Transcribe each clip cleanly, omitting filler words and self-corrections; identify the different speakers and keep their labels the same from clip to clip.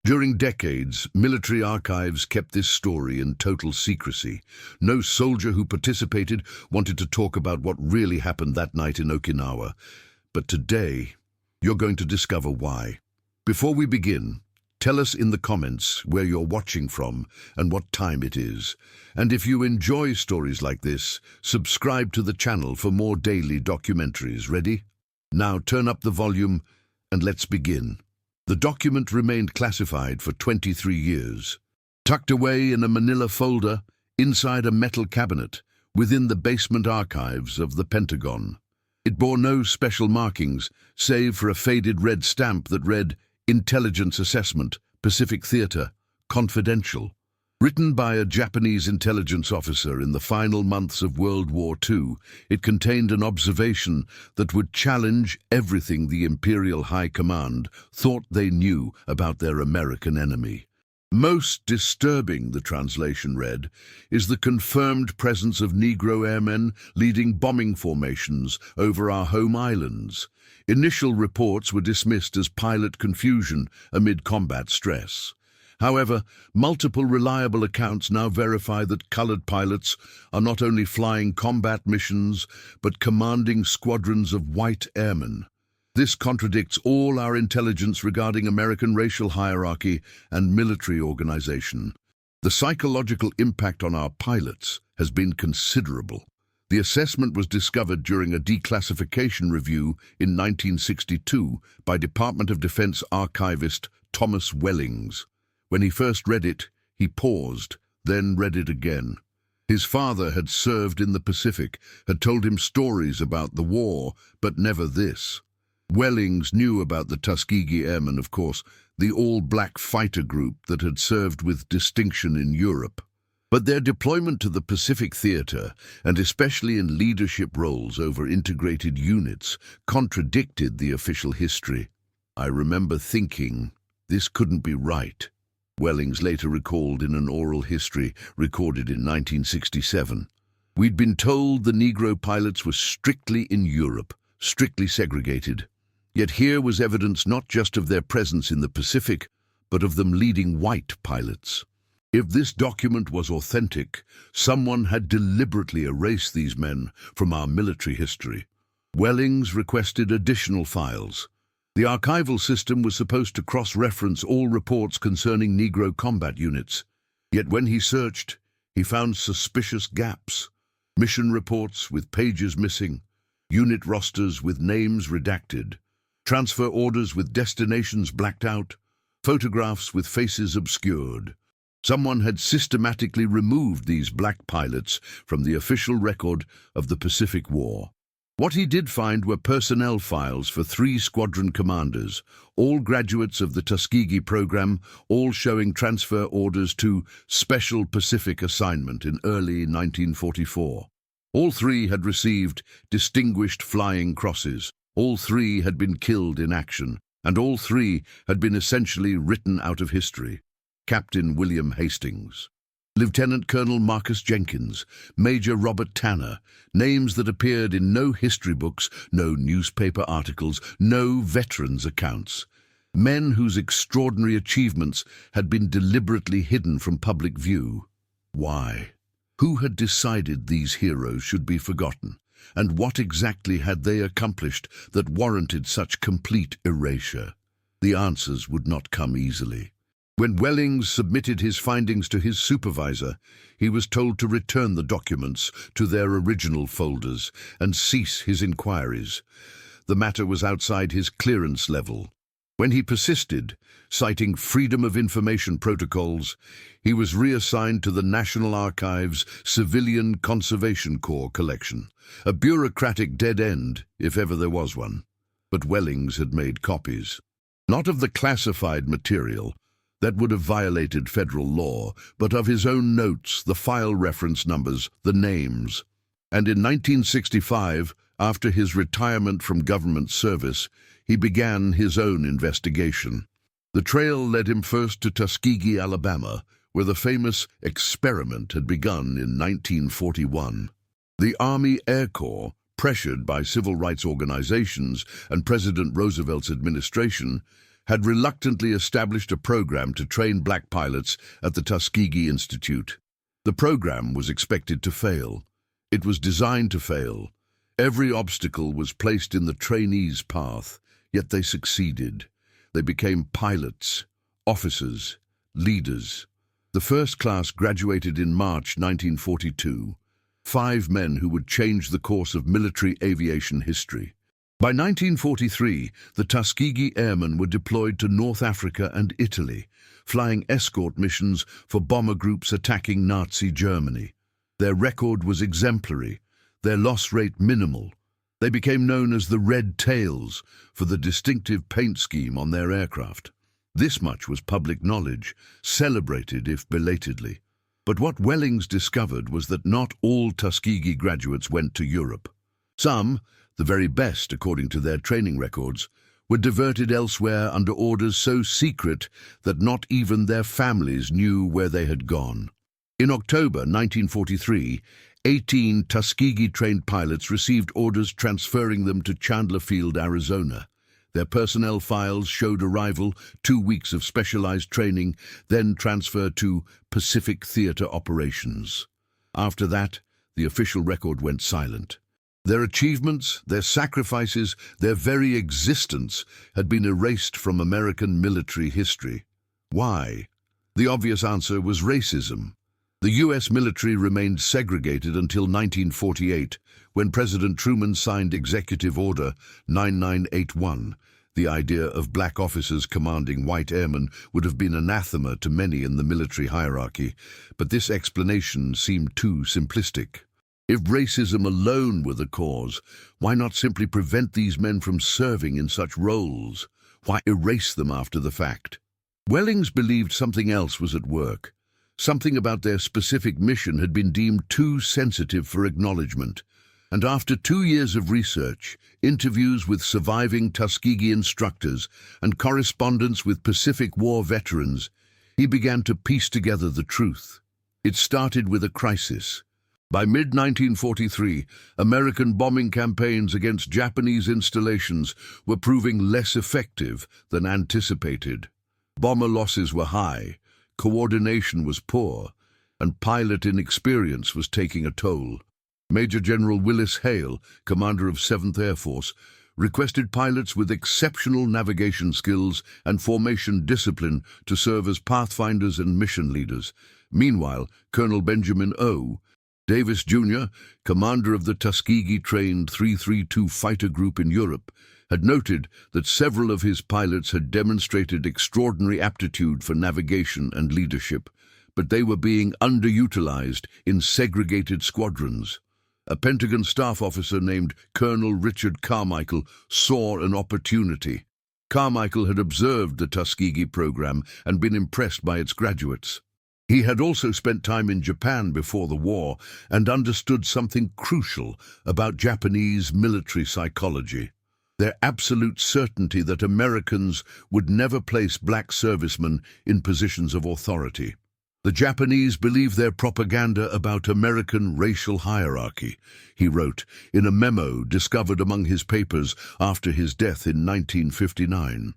Speaker 1: During decades, military archives kept this story in total secrecy. No soldier who participated wanted to talk about what really happened that night in Okinawa. But today, you're going to discover why. Before we begin, tell us in the comments where you're watching from and what time it is. And if you enjoy stories like this, subscribe to the channel for more daily documentaries. Ready? Now turn up the volume and let's begin. The document remained classified for 23 years, tucked away in a manila folder inside a metal cabinet within the basement archives of the Pentagon. It bore no special markings, save for a faded red stamp that read, Intelligence Assessment, Pacific Theater, Confidential. Written by a Japanese intelligence officer in the final months of World War II, it contained an observation that would challenge everything the Imperial High Command thought they knew about their American enemy. Most disturbing, the translation read, is the confirmed presence of Negro airmen leading bombing formations over our home islands. Initial reports were dismissed as pilot confusion amid combat stress. However, multiple reliable accounts now verify that colored pilots are not only flying combat missions, but commanding squadrons of white airmen. This contradicts all our intelligence regarding American racial hierarchy and military organization. The psychological impact on our pilots has been considerable. The assessment was discovered during a declassification review in 1962 by Department of Defense archivist Thomas Wellings. When he first read it, he paused, then read it again. His father had served in the Pacific, had told him stories about the war, but never this. Wellings knew about the Tuskegee Airmen, of course, the all-black fighter group that had served with distinction in Europe. But their deployment to the Pacific Theater, and especially in leadership roles over integrated units, contradicted the official history. I remember thinking, this couldn't be right. Wellings later recalled in an oral history recorded in 1967. We'd been told the Negro pilots were strictly in Europe, strictly segregated. Yet here was evidence not just of their presence in the Pacific, but of them leading white pilots. If this document was authentic, someone had deliberately erased these men from our military history. Wellings requested additional files. The archival system was supposed to cross-reference all reports concerning Negro combat units. Yet when he searched, he found suspicious gaps. Mission reports with pages missing, unit rosters with names redacted, transfer orders with destinations blacked out, photographs with faces obscured. Someone had systematically removed these black pilots from the official record of the Pacific War. What he did find were personnel files for 3 squadron commanders, all graduates of the Tuskegee program, all showing transfer orders to Special Pacific Assignment in early 1944. All 3 had received Distinguished Flying Crosses, all 3 had been killed in action, and all 3 had been essentially written out of history. Captain William Hastings, Lieutenant Colonel Marcus Jenkins, Major Robert Tanner, names that appeared in no history books, no newspaper articles, no veterans' accounts. Men whose extraordinary achievements had been deliberately hidden from public view. Why? Who had decided these heroes should be forgotten? And what exactly had they accomplished that warranted such complete erasure? The answers would not come easily. When Wellings submitted his findings to his supervisor, he was told to return the documents to their original folders and cease his inquiries. The matter was outside his clearance level. When he persisted, citing Freedom of Information protocols, he was reassigned to the National Archives Civilian Conservation Corps collection, a bureaucratic dead end, if ever there was one. But Wellings had made copies, not of the classified material, that would have violated federal law, but of his own notes, the file reference numbers, the names. And in 1965, after his retirement from government service, he began his own investigation. The trail led him first to Tuskegee, Alabama, where the famous experiment had begun in 1941. The Army Air Corps, pressured by civil rights organizations and President Roosevelt's administration, had reluctantly established a program to train black pilots at the Tuskegee Institute. The program was expected to fail. It was designed to fail. Every obstacle was placed in the trainees' path, yet they succeeded. They became pilots, officers, leaders. The first class graduated in March 1942. 5 men who would change the course of military aviation history. By 1943, the Tuskegee Airmen were deployed to North Africa and Italy, flying escort missions for bomber groups attacking Nazi Germany. Their record was exemplary, their loss rate minimal. They became known as the Red Tails for the distinctive paint scheme on their aircraft. This much was public knowledge, celebrated if belatedly. But what Wellings discovered was that not all Tuskegee graduates went to Europe. Some, the very best according to their training records, were diverted elsewhere under orders so secret that not even their families knew where they had gone. In October 1943, 18 Tuskegee-trained pilots received orders transferring them to Chandler Field, Arizona. Their personnel files showed arrival, 2 weeks of specialized training, then transfer to Pacific Theater operations. After that, the official record went silent. Their achievements, their sacrifices, their very existence had been erased from American military history. Why? The obvious answer was racism. The U.S. military remained segregated until 1948, when President Truman signed Executive Order 9981. The idea of black officers commanding white airmen would have been anathema to many in the military hierarchy, but this explanation seemed too simplistic. If racism alone were the cause, why not simply prevent these men from serving in such roles? Why erase them after the fact? Wellings believed something else was at work. Something about their specific mission had been deemed too sensitive for acknowledgement. And after 2 years of research, interviews with surviving Tuskegee instructors, and correspondence with Pacific War veterans, he began to piece together the truth. It started with a crisis. By mid-1943, American bombing campaigns against Japanese installations were proving less effective than anticipated. Bomber losses were high, coordination was poor, and pilot inexperience was taking a toll. Major General Willis Hale, commander of 7th Air Force, requested pilots with exceptional navigation skills and formation discipline to serve as pathfinders and mission leaders. Meanwhile, Colonel Benjamin O. Davis, Jr., commander of the Tuskegee-trained 332 fighter group in Europe, had noted that several of his pilots had demonstrated extraordinary aptitude for navigation and leadership, but they were being underutilized in segregated squadrons. A Pentagon staff officer named Colonel Richard Carmichael saw an opportunity. Carmichael had observed the Tuskegee program and been impressed by its graduates. He had also spent time in Japan before the war and understood something crucial about Japanese military psychology. Their absolute certainty that Americans would never place black servicemen in positions of authority. The Japanese believe their propaganda about American racial hierarchy, he wrote in a memo discovered among his papers after his death in 1959.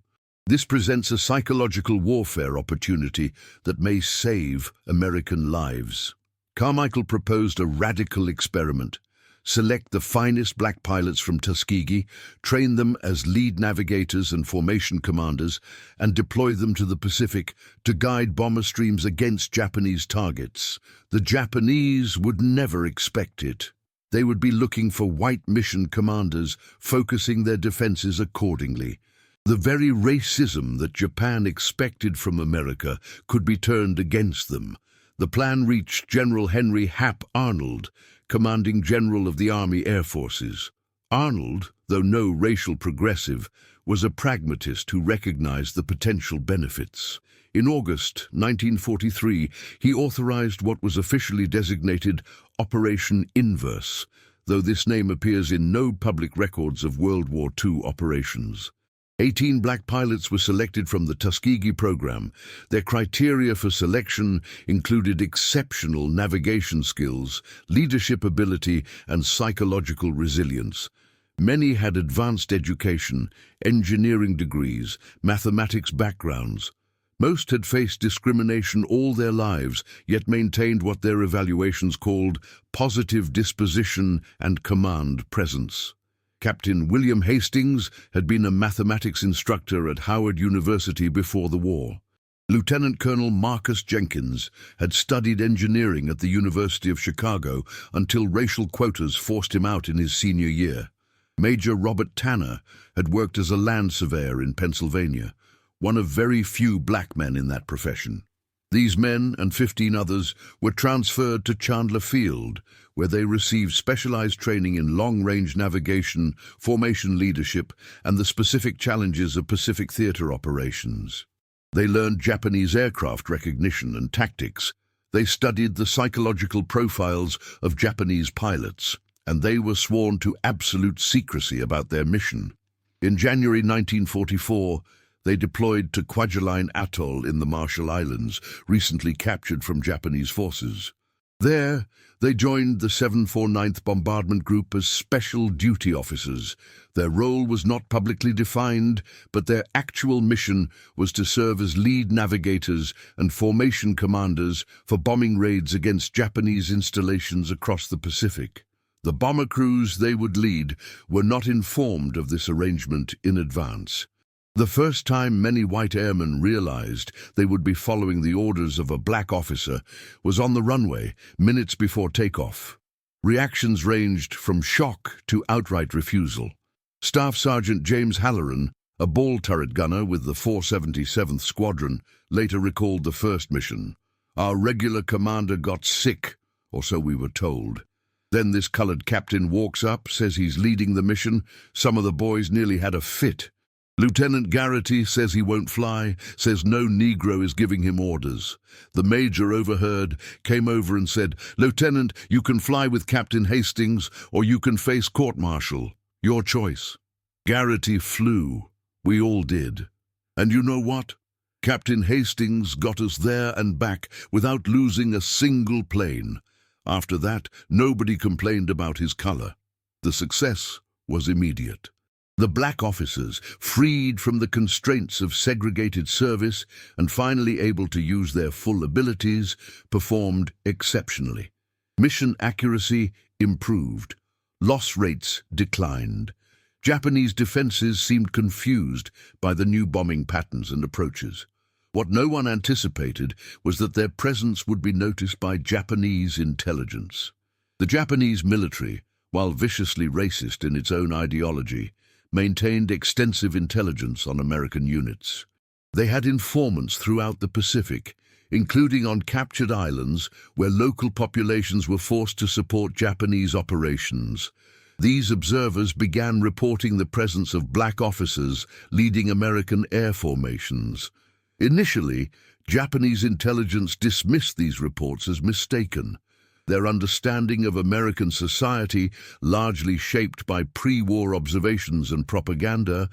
Speaker 1: This presents a psychological warfare opportunity that may save American lives. Carmichael proposed a radical experiment. Select the finest black pilots from Tuskegee, train them as lead navigators and formation commanders, and deploy them to the Pacific to guide bomber streams against Japanese targets. The Japanese would never expect it. They would be looking for white mission commanders, focusing their defenses accordingly. The very racism that Japan expected from America could be turned against them. The plan reached General Henry Hap Arnold, commanding general of the Army Air Forces. Arnold, though no racial progressive, was a pragmatist who recognized the potential benefits. In August 1943, he authorized what was officially designated Operation Inverse, though this name appears in no public records of World War II operations. 18 black pilots were selected from the Tuskegee program. Their criteria for selection included exceptional navigation skills, leadership ability, and psychological resilience. Many had advanced education, engineering degrees, mathematics backgrounds. Most had faced discrimination all their lives, yet maintained what their evaluations called positive disposition and command presence. Captain William Hastings had been a mathematics instructor at Howard University before the war. Lieutenant Colonel Marcus Jenkins had studied engineering at the University of Chicago until racial quotas forced him out in his senior year. Major Robert Tanner had worked as a land surveyor in Pennsylvania, one of very few black men in that profession. These men and 15 others were transferred to Chandler Field, where they received specialized training in long-range navigation, formation leadership, and the specific challenges of Pacific theater operations. They learned Japanese aircraft recognition and tactics. They studied the psychological profiles of Japanese pilots, and they were sworn to absolute secrecy about their mission. In January 1944, they deployed to Kwajalein Atoll in the Marshall Islands, recently captured from Japanese forces. There, they joined the 749th Bombardment Group as special duty officers. Their role was not publicly defined, but their actual mission was to serve as lead navigators and formation commanders for bombing raids against Japanese installations across the Pacific. The bomber crews they would lead were not informed of this arrangement in advance. The first time many white airmen realized they would be following the orders of a black officer was on the runway, minutes before takeoff. Reactions ranged from shock to outright refusal. Staff Sergeant James Halloran, a ball turret gunner with the 477th Squadron, later recalled the first mission. "Our regular commander got sick, or so we were told. Then this colored captain walks up, says he's leading the mission. Some of the boys nearly had a fit. Lieutenant Garrity says he won't fly, says no Negro is giving him orders. The major overheard, came over and said, 'Lieutenant, you can fly with Captain Hastings or you can face court-martial. Your choice.' Garrity flew. We all did. And you know what? Captain Hastings got us there and back without losing a single plane. After that, nobody complained about his color. The success was immediate. The black officers, freed from the constraints of segregated service and finally able to use their full abilities, performed exceptionally. Mission accuracy improved. Loss rates declined. Japanese defenses seemed confused by the new bombing patterns and approaches. What no one anticipated was that their presence would be noticed by Japanese intelligence. The Japanese military, while viciously racist in its own ideology, maintained extensive intelligence on American units. They had informants throughout the Pacific, including on captured islands where local populations were forced to support Japanese operations. These observers began reporting the presence of black officers leading American air formations. Initially, Japanese intelligence dismissed these reports as mistaken. Their understanding of American society, largely shaped by pre-war observations and propaganda,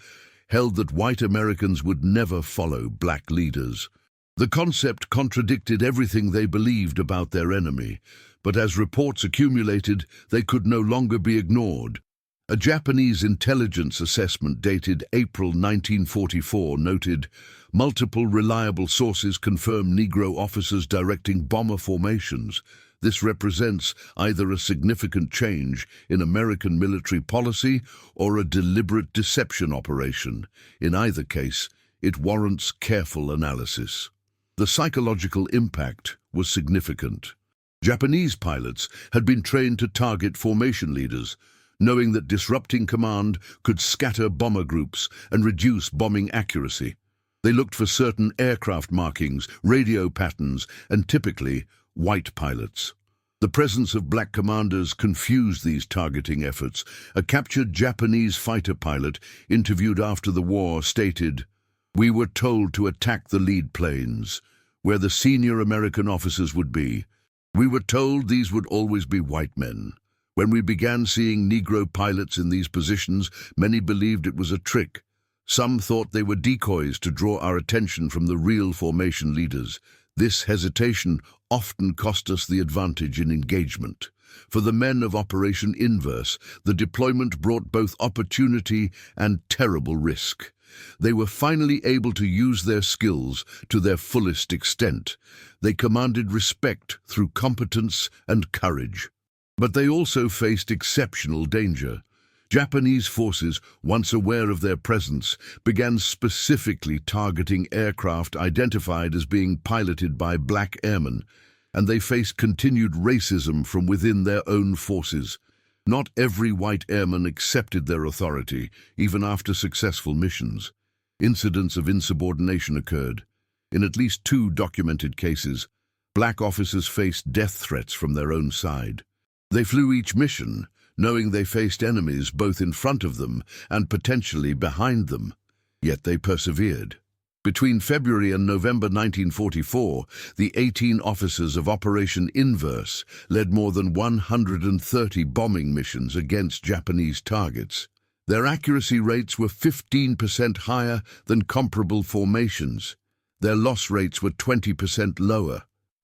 Speaker 1: held that white Americans would never follow black leaders. The concept contradicted everything they believed about their enemy, but as reports accumulated, they could no longer be ignored. A Japanese intelligence assessment dated April 1944 noted, "Multiple reliable sources confirm Negro officers directing bomber formations. This represents either a significant change in American military policy or a deliberate deception operation. In either case, it warrants careful analysis." The psychological impact was significant. Japanese pilots had been trained to target formation leaders, knowing that disrupting command could scatter bomber groups and reduce bombing accuracy. They looked for certain aircraft markings, radio patterns, and typically white pilots. The presence of black commanders confused these targeting efforts. A captured Japanese fighter pilot, interviewed after the war, stated, "We were told to attack the lead planes, where the senior American officers would be. We were told these would always be white men. When we began seeing Negro pilots in these positions, many believed it was a trick. Some thought they were decoys to draw our attention from the real formation leaders. This hesitation often cost us the advantage in engagement. For the men of Operation Inverse, the deployment brought both opportunity and terrible risk. They were finally able to use their skills to their fullest extent. They commanded respect through competence and courage. But they also faced exceptional danger. Japanese forces, once aware of their presence, began specifically targeting aircraft identified as being piloted by black airmen, and they faced continued racism from within their own forces. Not every white airman accepted their authority, even after successful missions. Incidents of insubordination occurred. In at least 2 documented cases, black officers faced death threats from their own side. They flew each mission, knowing they faced enemies both in front of them and potentially behind them. Yet they persevered. Between February and November 1944, the 18 officers of Operation Inverse led more than 130 bombing missions against Japanese targets. Their accuracy rates were 15% higher than comparable formations. Their loss rates were 20% lower.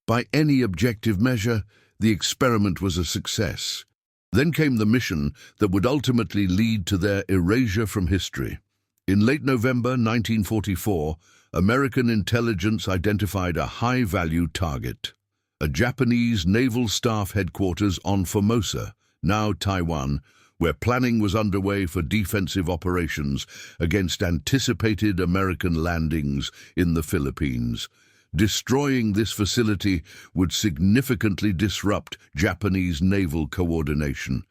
Speaker 1: By any objective measure, the experiment was a success. Then came the mission that would ultimately lead to their erasure from history. In late November 1944, American intelligence identified a high-value target. A Japanese naval staff headquarters on Formosa, now Taiwan, where planning was underway for defensive operations against anticipated American landings in the Philippines. Destroying this facility would significantly disrupt Japanese naval coordination.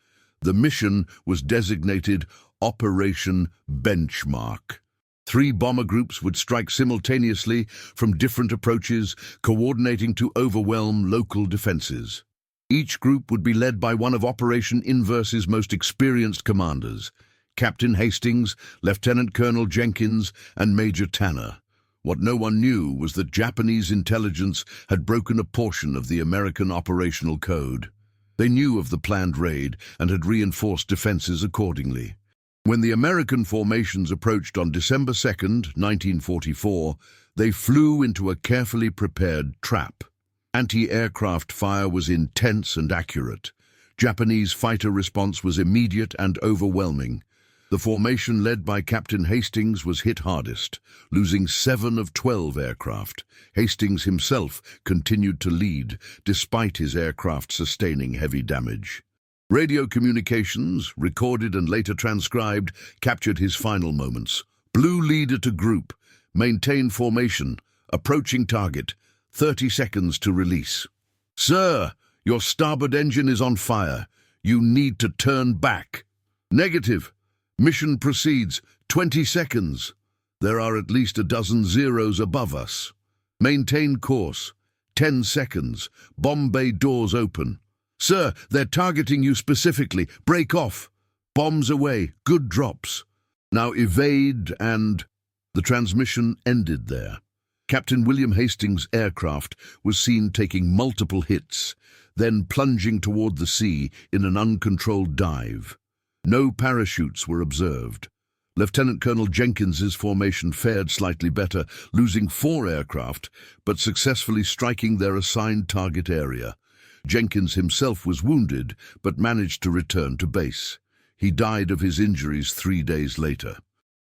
Speaker 1: The mission was designated Operation Benchmark. 3 bomber groups would strike simultaneously from different approaches, coordinating to overwhelm local defenses. Each group would be led by one of Operation Inverse's most experienced commanders, Captain Hastings, Lieutenant Colonel Jenkins, and Major Tanner. What no one knew was that Japanese intelligence had broken a portion of the American operational code. They knew of the planned raid and had reinforced defenses accordingly. When the American formations approached on December 2, 1944, they flew into a carefully prepared trap. Anti-aircraft fire was intense and accurate. Japanese fighter response was immediate and overwhelming. The formation led by Captain Hastings was hit hardest, losing 7 of 12 aircraft. Hastings himself continued to lead, despite his aircraft sustaining heavy damage. Radio communications, recorded and later transcribed, captured his final moments. Blue leader to group. Maintain formation. Approaching target. 30 seconds to release. Sir, your starboard engine is on fire. You need to turn back. Negative. Mission proceeds. 20 seconds. There are at least a dozen zeros above us. Maintain course. 10 seconds. Bomb bay doors open. Sir, they're targeting you specifically. Break off. Bombs away. Good drops. Now evade and... The transmission ended there. Captain William Hastings' aircraft was seen taking multiple hits, then plunging toward the sea in an uncontrolled dive. No parachutes were observed. Lieutenant Colonel Jenkins's formation fared slightly better, losing 4 aircraft, but successfully striking their assigned target area. Jenkins himself was wounded, but managed to return to base. He died of his injuries 3 days later.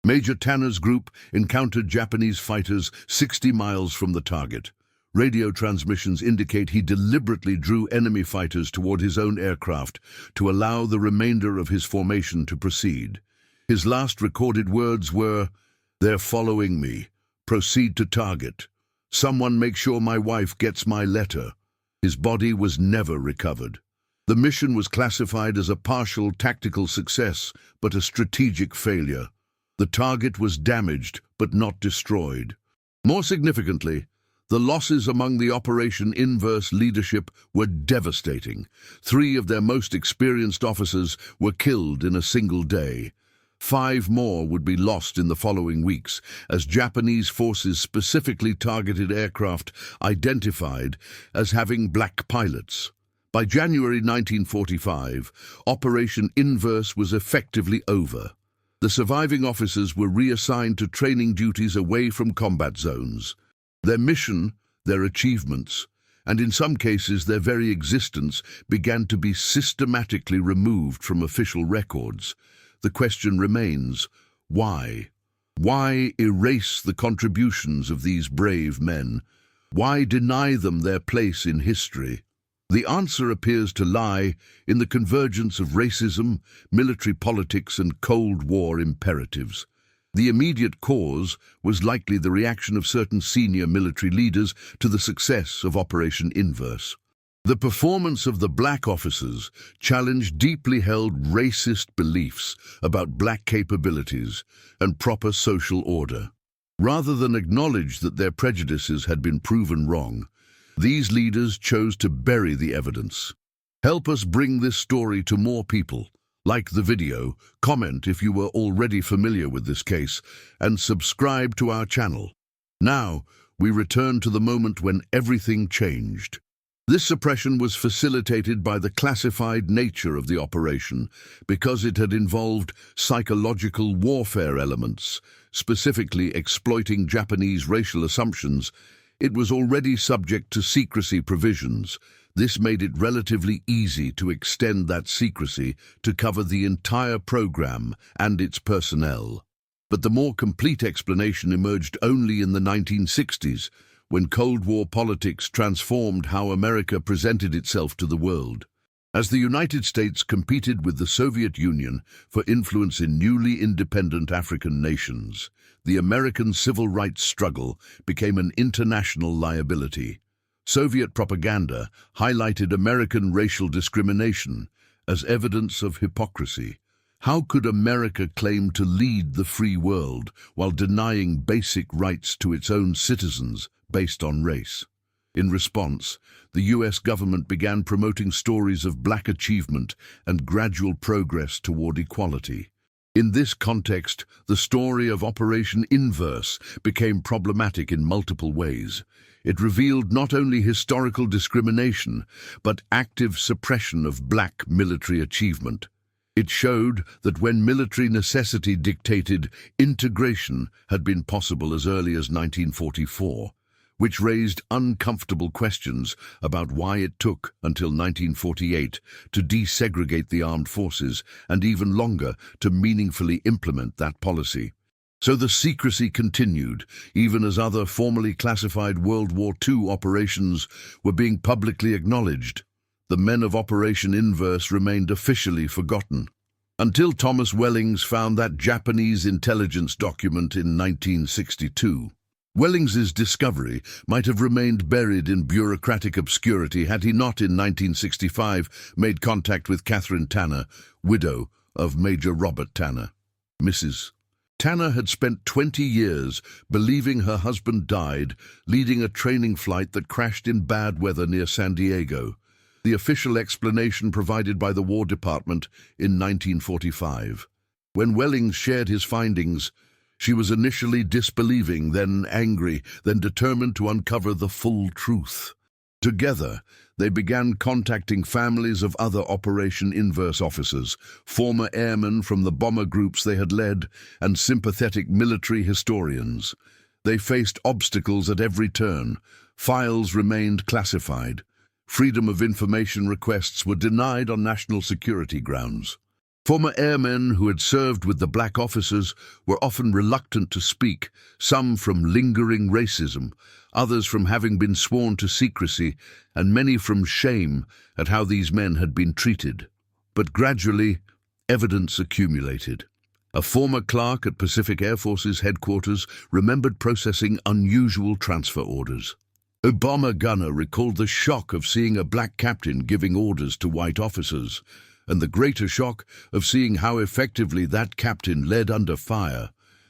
Speaker 1: Major Tanner's group encountered Japanese fighters 60 miles from the target. Radio transmissions indicate he deliberately drew enemy fighters toward his own aircraft to allow the remainder of his formation to proceed. His last recorded words were, "They're following me. Proceed to target. Someone make sure my wife gets my letter." His body was never recovered. The mission was classified as a partial tactical success, but a strategic failure. The target was damaged, but not destroyed. More significantly, the losses among the Operation Inverse leadership were devastating. 3 of their most experienced officers were killed in a single day. 5 more would be lost in the following weeks, as Japanese forces specifically targeted aircraft identified as having black pilots. By January 1945, Operation Inverse was effectively over. The surviving officers were reassigned to training duties away from combat zones. Their mission, their achievements, and in some cases their very existence began to be systematically removed from official records. The question remains, why? Why erase the contributions of these brave men? Why deny them their place in history? The answer appears to lie in the convergence of racism, military politics, and Cold War imperatives. The immediate cause was likely the reaction of certain senior military leaders to the success of Operation Inverse. The performance of the black officers challenged deeply held racist beliefs about black capabilities and proper social order. Rather than acknowledge that their prejudices had been proven wrong, these leaders chose to bury the evidence. Help us bring this story to more people. Like the video, comment if you were already familiar with this case, and subscribe to our channel. Now, we return to the moment when everything changed. This suppression was facilitated by the classified nature of the operation because it had involved psychological warfare elements, specifically exploiting Japanese racial assumptions. It was already subject to secrecy provisions. This made it relatively easy to extend that secrecy to cover the entire program and its personnel. But the more complete explanation emerged only in the 1960s, when Cold War politics transformed how America presented itself to the world. As the United States competed with the Soviet Union for influence in newly independent African nations, the American civil rights struggle became an international liability. Soviet propaganda highlighted American racial discrimination as evidence of hypocrisy. How could America claim to lead the free world while denying basic rights to its own citizens based on race? In response, the US government began promoting stories of black achievement and gradual progress toward equality. In this context, the story of Operation Inverse became problematic in multiple ways. It revealed not only historical discrimination, but active suppression of black military achievement. It showed that when military necessity dictated, integration had been possible as early as 1944, which raised uncomfortable questions about why it took until 1948 to desegregate the armed forces and even longer to meaningfully implement that policy. So the secrecy continued, even as other formally classified World War II operations were being publicly acknowledged. The men of Operation Inverse remained officially forgotten, until Thomas Wellings found that Japanese intelligence document in 1962. Wellings's discovery might have remained buried in bureaucratic obscurity had he not in 1965 made contact with Catherine Tanner, widow of Major Robert Tanner. Mrs. Tanner had spent 20 years believing her husband died, leading a training flight that crashed in bad weather near San Diego. The official explanation provided by the War Department in 1945. When Wellings shared his findings, she was initially disbelieving, then angry, then determined to uncover the full truth. Together, they began contacting families of other Operation Inverse officers, former airmen from the bomber groups they had led, and sympathetic military historians. They faced obstacles at every turn. Files remained classified. Freedom of information requests were denied on national security grounds. Former airmen who had served with the black officers were often reluctant to speak, some from lingering racism, others from having been sworn to secrecy, and many from shame at how these men had been treated. But gradually, evidence accumulated. A former clerk at Pacific Air Force's headquarters remembered processing unusual transfer orders. A bomber gunner recalled the shock of seeing a black captain giving orders to white officers, and the greater shock of seeing how effectively that captain led under fire.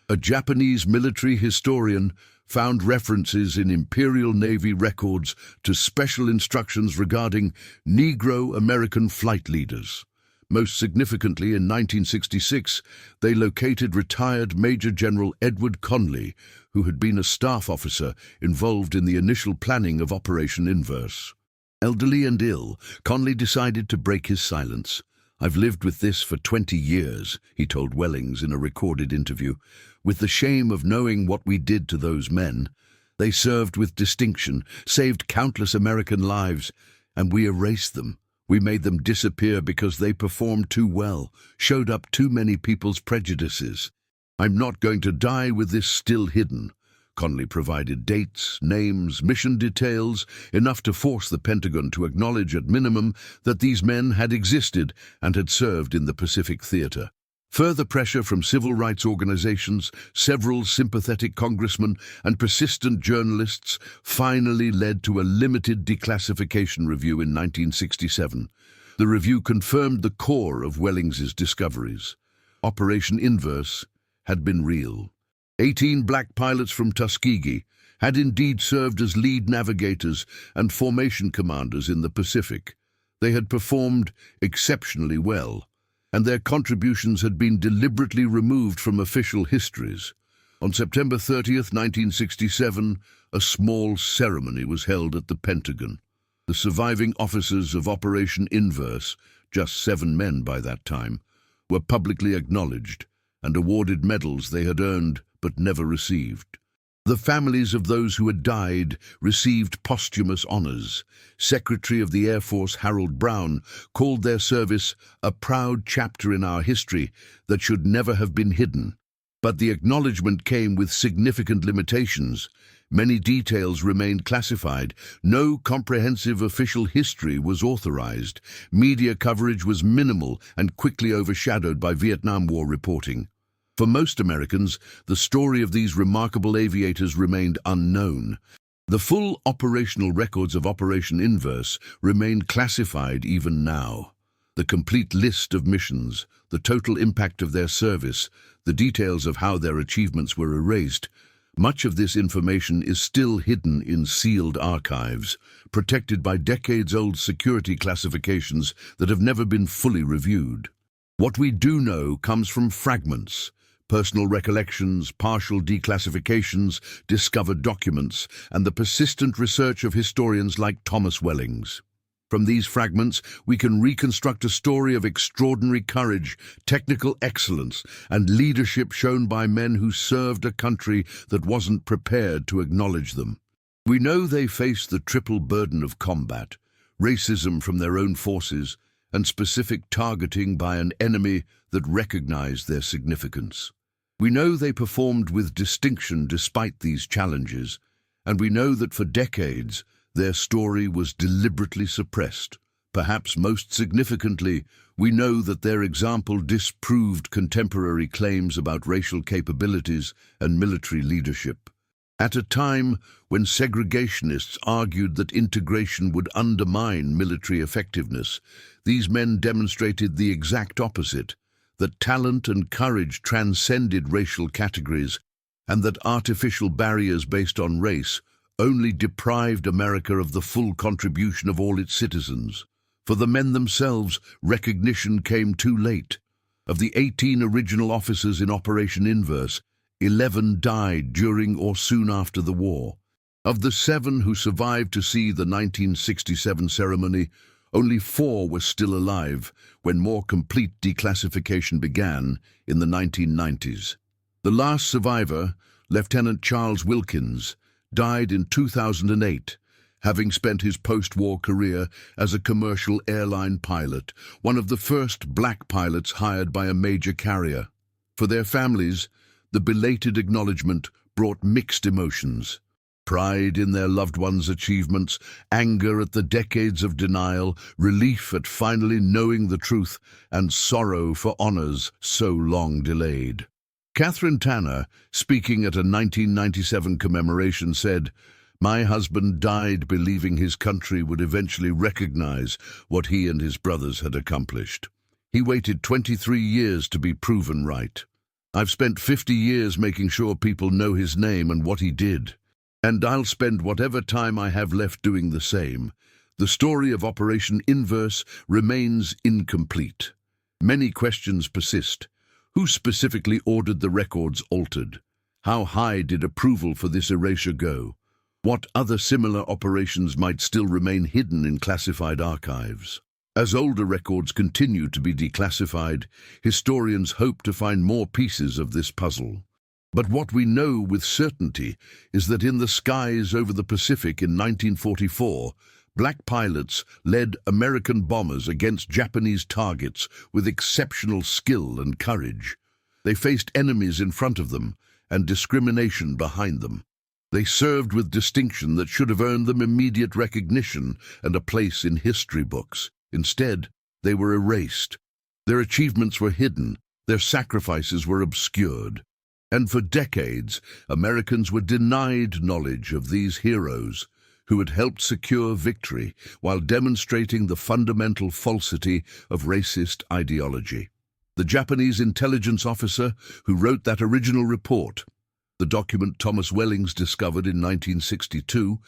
Speaker 1: A Japanese military historian found references in Imperial Navy records to special instructions regarding Negro American flight leaders. Most significantly, in 1966, they located retired Major General Edward Conley, who had been a staff officer involved in the initial planning of Operation Inverse. Elderly and ill, Conley decided to break his silence. "I've lived with this for 20 years, he told Wellings in a recorded interview, with the shame of knowing what we did to those men. They served with distinction, saved countless American lives, and we erased them. We made them disappear because they performed too well, showed up too many people's prejudices. I'm not going to die with this still hidden. Connolly provided dates, names, mission details, enough to force the Pentagon to acknowledge at minimum that these men had existed and had served in the Pacific Theater. Further pressure from civil rights organizations, several sympathetic congressmen, and persistent journalists finally led to a limited declassification review in 1967. The review confirmed the core of Wellings's discoveries. Operation Inverse had been real. 18 black pilots from Tuskegee had indeed served as lead navigators and formation commanders in the Pacific. They had performed exceptionally well, and their contributions had been deliberately removed from official histories. On September 30th, 1967, a small ceremony was held at the Pentagon. The surviving officers of Operation Inverse, just 7 men by that time, were publicly acknowledged and awarded medals they had earned but never received. The families of those who had died received posthumous honors. Secretary of the Air Force Harold Brown called their service a proud chapter in our history that should never have been hidden. But the acknowledgement came with significant limitations. Many details remained classified. No comprehensive official history was authorized. Media coverage was minimal and quickly overshadowed by Vietnam War reporting. For most Americans, the story of these remarkable aviators remained unknown. The full operational records of Operation Inverse remain classified even now. The complete list of missions, the total impact of their service, the details of how their achievements were erased. Much of this information is still hidden in sealed archives, protected by decades-old security classifications that have never been fully reviewed. What we do know comes from fragments, personal recollections, partial declassifications, discovered documents, and the persistent research of historians like Thomas Wellings. From these fragments, we can reconstruct a story of extraordinary courage, technical excellence, and leadership shown by men who served a country that wasn't prepared to acknowledge them. We know they faced the triple burden of combat, racism from their own forces, and specific targeting by an enemy that recognized their significance. We know they performed with distinction despite these challenges, and we know that for decades their story was deliberately suppressed. Perhaps most significantly, we know that their example disproved contemporary claims about racial capabilities and military leadership. At a time when segregationists argued that integration would undermine military effectiveness, these men demonstrated the exact opposite, that talent and courage transcended racial categories, and that artificial barriers based on race only deprived America of the full contribution of all its citizens. For the men themselves, recognition came too late. Of the 18 original officers in Operation Inverse, 11 died during or soon after the war. Of the 7 who survived to see the 1967 ceremony, only 4 were still alive when more complete declassification began in the 1990s. The last survivor, Lieutenant Charles Wilkins, died in 2008, having spent his post-war career as a commercial airline pilot, one of the first black pilots hired by a major carrier. For their families, the belated acknowledgement brought mixed emotions. Pride in their loved ones' achievements, anger at the decades of denial, relief at finally knowing the truth, and sorrow for honors so long delayed. Catherine Tanner, speaking at a 1997 commemoration, said, "My husband died believing his country would eventually recognize what he and his brothers had accomplished. He waited 23 years to be proven right. I've spent 50 years making sure people know his name and what he did. And I'll spend whatever time I have left doing the same." The story of Operation Inverse remains incomplete. Many questions persist. Who specifically ordered the records altered? How high did approval for this erasure go? What other similar operations might still remain hidden in classified archives? As older records continue to be declassified, historians hope to find more pieces of this puzzle. But what we know with certainty is that in the skies over the Pacific in 1944, black pilots led American bombers against Japanese targets with exceptional skill and courage. They faced enemies in front of them and discrimination behind them. They served with distinction that should have earned them immediate recognition and a place in history books. Instead, they were erased. Their achievements were hidden, their sacrifices were obscured. And for decades, Americans were denied knowledge of these heroes who had helped secure victory while demonstrating the fundamental falsity of racist ideology. The Japanese intelligence officer who wrote that original report, the document Thomas Wellings discovered in 1962,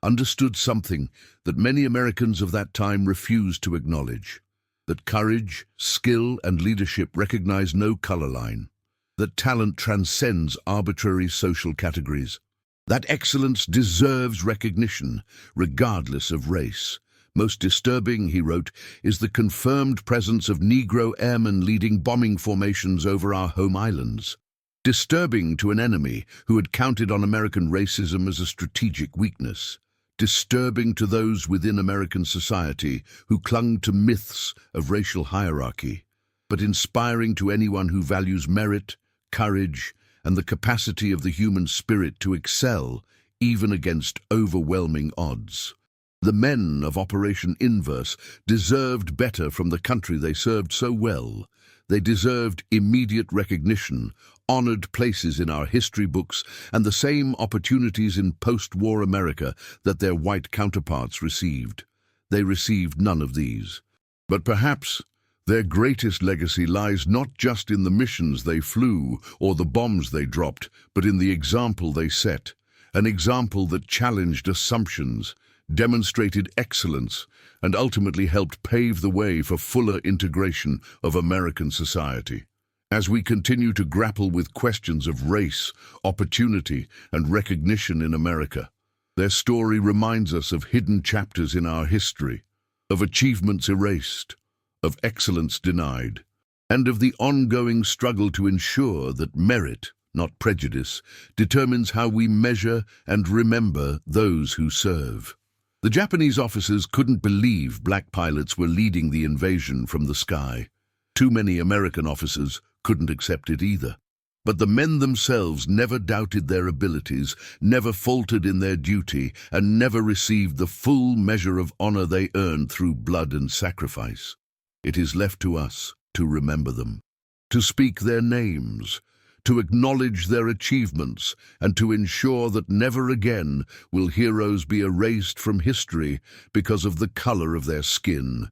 Speaker 1: understood something that many Americans of that time refused to acknowledge: that courage, skill, and leadership recognize no color line, that talent transcends arbitrary social categories, that excellence deserves recognition, regardless of race. Most disturbing, he wrote, is the confirmed presence of Negro airmen leading bombing formations over our home islands. Disturbing to an enemy who had counted on American racism as a strategic weakness. Disturbing to those within American society who clung to myths of racial hierarchy, but inspiring to anyone who values merit, courage, and the capacity of the human spirit to excel even against overwhelming odds. The men of Operation Inverse deserved better from the country they served so well. They deserved immediate recognition, honored places in our history books, and the same opportunities in post-war America that their white counterparts received. They received none of these. But perhaps their greatest legacy lies not just in the missions they flew or the bombs they dropped, but in the example they set, an example that challenged assumptions, demonstrated excellence, and ultimately helped pave the way for fuller integration of American society. As we continue to grapple with questions of race, opportunity, and recognition in America, their story reminds us of hidden chapters in our history, of achievements erased, of excellence denied, and of the ongoing struggle to ensure that merit, not prejudice, determines how we measure and remember those who serve. The Japanese officers couldn't believe black pilots were leading the invasion from the sky. Too many American officers couldn't accept it either. But the men themselves never doubted their abilities, never faltered in their duty, and never received the full measure of honor they earned through blood and sacrifice. It is left to us to remember them, to speak their names, to acknowledge their achievements, and to ensure that never again will heroes be erased from history because of the color of their skin.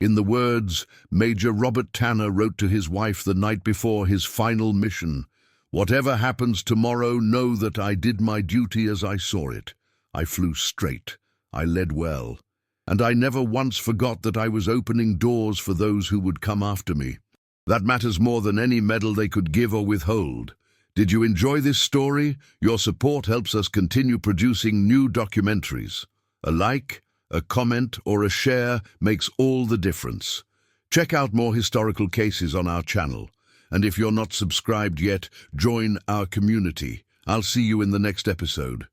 Speaker 1: In the words Major Robert Tanner wrote to his wife the night before his final mission, "Whatever happens tomorrow, know that I did my duty as I saw it. I flew straight, I led well, and I never once forgot that I was opening doors for those who would come after me. That matters more than any medal they could give or withhold." Did you enjoy this story? Your support helps us continue producing new documentaries. A like, a comment, or a share makes all the difference. Check out more historical cases on our channel. And if you're not subscribed yet, join our community. I'll see you in the next episode.